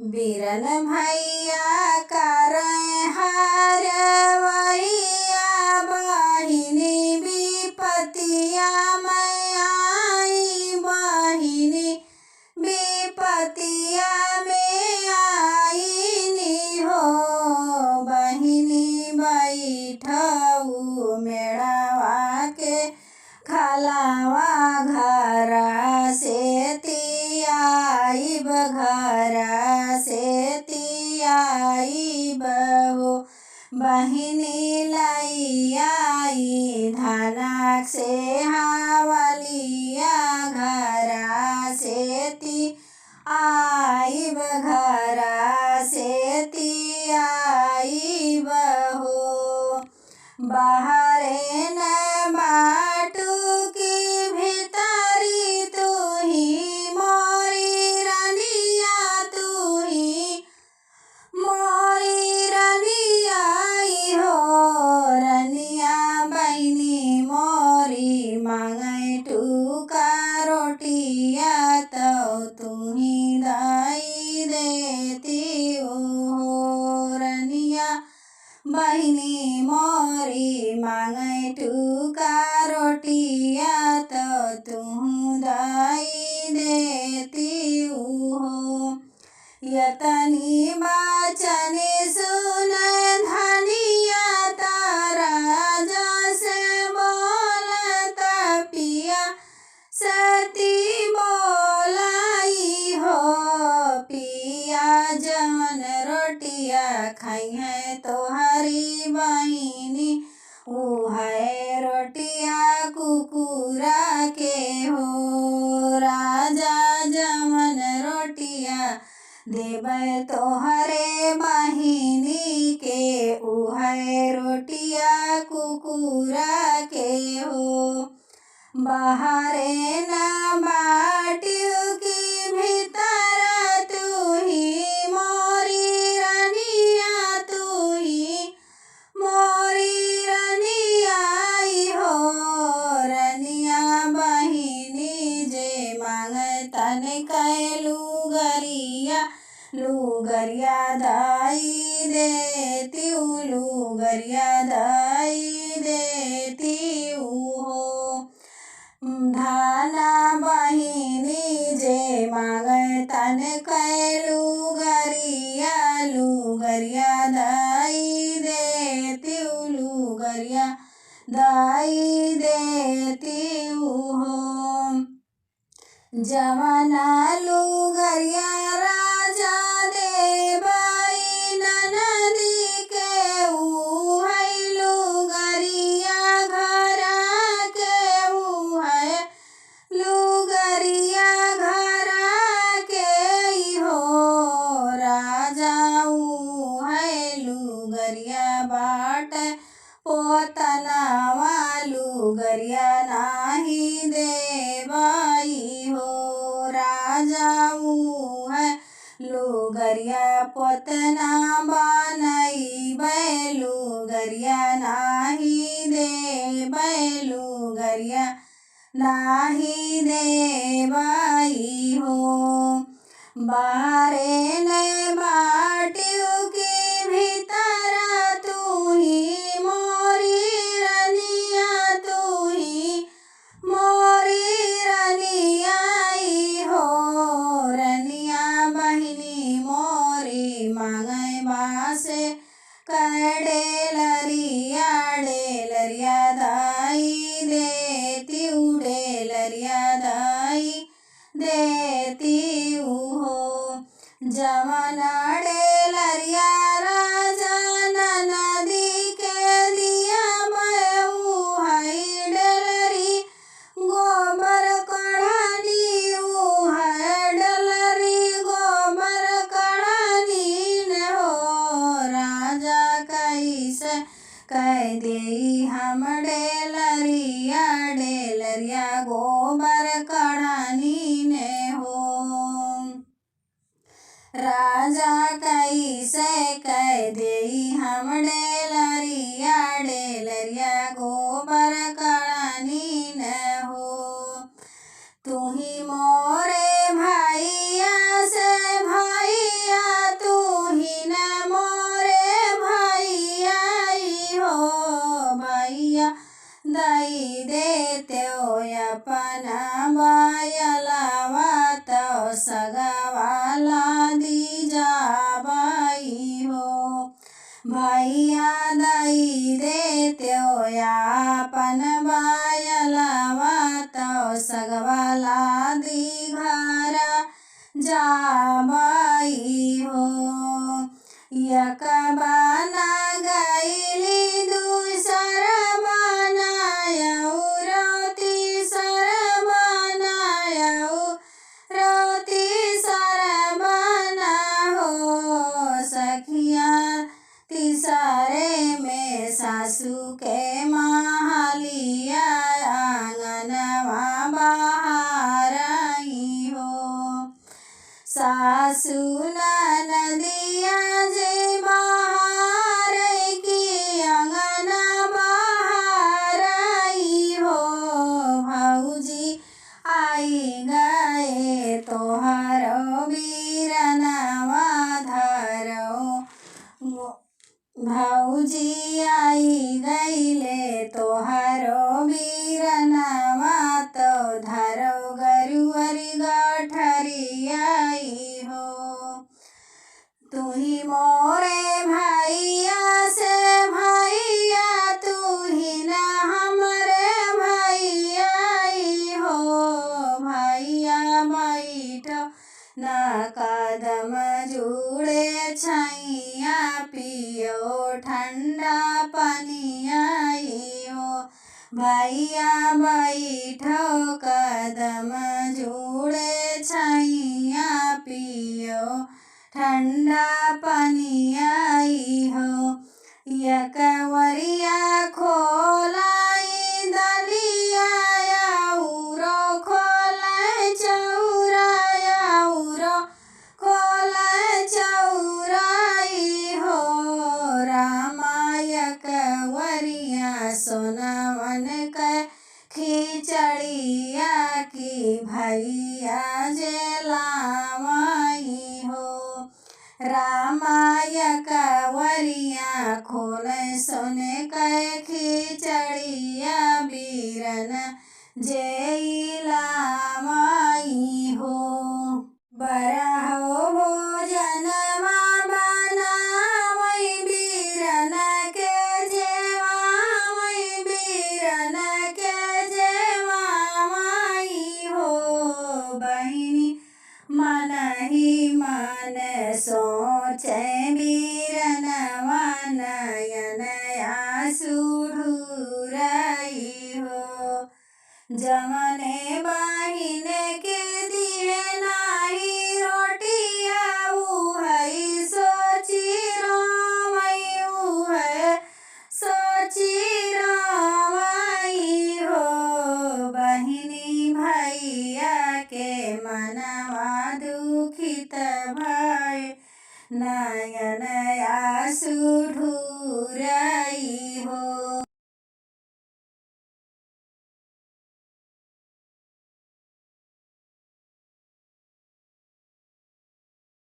बीरन भैया करे हरवैया बहिनी विपतिया में आई बहिनी विपतिया में आईनी हो बहिनी बैठऊ मेड़वा के खलावा घरा से तियाइब घरा से तियाइब हो बहिनी लैयाई धनक से हावलिया घरा से तियाइब घरा से तियाइब हो बाहरे न बाटू की भीतरी तू ही मोरी रनिया तू ही मोरी रनिया हो रनिया बहनी मोरी मांगे टूका रोटिया तो तू ही दाई देती हो रनिया बहिनी मोरी मांगे टूका रोटिया तो तू दाई देती हो यतनी बाचने सुन धनिया तारा जैसे बोलता पिया सती बोलाई हो पिया जवन रोटिया खाई है तो हरी बहिनी ऊ है रोटिया कुकुरा के हो राजा जवन रोटिया देबै तो हरे बहिनी के ऊ है रोटिया कुकुरा के हो बाहरे न बाटियो की भीतर तू ही मोरी रनिया तू ही मोरी रनिया हो रनिया बहिनी जे मांगे तन कैलू गरिया लूगरिया दाई देती लूगरिया दाई देती हो धाना बहिनी जे मांगे तन कैलू गरिया लूगरिया दाई देती लूगरिया दाई देती हो जवाना लूगरिया राजा देबाई ननदी के ऊ है लूगरिया घरा के ऊ है लूगरिया घरा के हो राजा ऊ है लूगरिया बाट पोतनावा लूगरिया नाही देबाई हो राजा ऊ है लूगरिया पोतना बनई लूगरिया नाही देबै लूगरिया नाही देबाई हो बाहरे न बाटियो की भीतर तू ही मोरी रनिया तू ही मोरी रनिया हो रनिया बहिनी मोरी मांगे बासे कडेलरिया डेलरिया दाई देती डेलरिया दाई देती हो जवाना डेलरिया राजा नदी के दिया मैं है डेलरी गोबर कढ़ानी ऊ है डेलरी गोबर कढ़ानी न हो राजा कैसे कह दे हम डेलरिया डेलरिया गोबर कढ़ानी ने हो राजा कैसे कह दे हम डेलरिया डेलरिया गोबर कढ़ानी न हो तू ही मोरे भैया से भैया भौजी आई गईले तोहारो बीरनवा तो धरो गरुअरी गठरी आई हो। तू ही मोरे भैया से भैया तू ही ना हमरे भैया आई हो। भैया बैठो ना कदम जुड़े छैया पियो ठंडा पानी आई हो। भैया बैठो कदम जुड़े छैया पियो ठंडा पानी आई हो। यकवरिया खोलाई दलिया उरो खोलाई चौराया उरो खोलाई चौराई हो। रामायक वरिया सोनावन के खिचड़िया की भैया जेलावाई हो। रामायक वरिया खोल सोने के खिचड़िया बीरन जेलावाई हो। बरहो भोजनवा बनावई बीरन के जेवावई बीरन के जेवावई हो। बहिनी मन ही मन सोचे बीरनवा नयन आंसू ढूरई हो। जमने बहिन के दिए नाही रोटिया उहई सोची रोमई उहई सोची रोमई हो। बहिनी भैया के मनवा दुखित भय नयन आंसू ढूर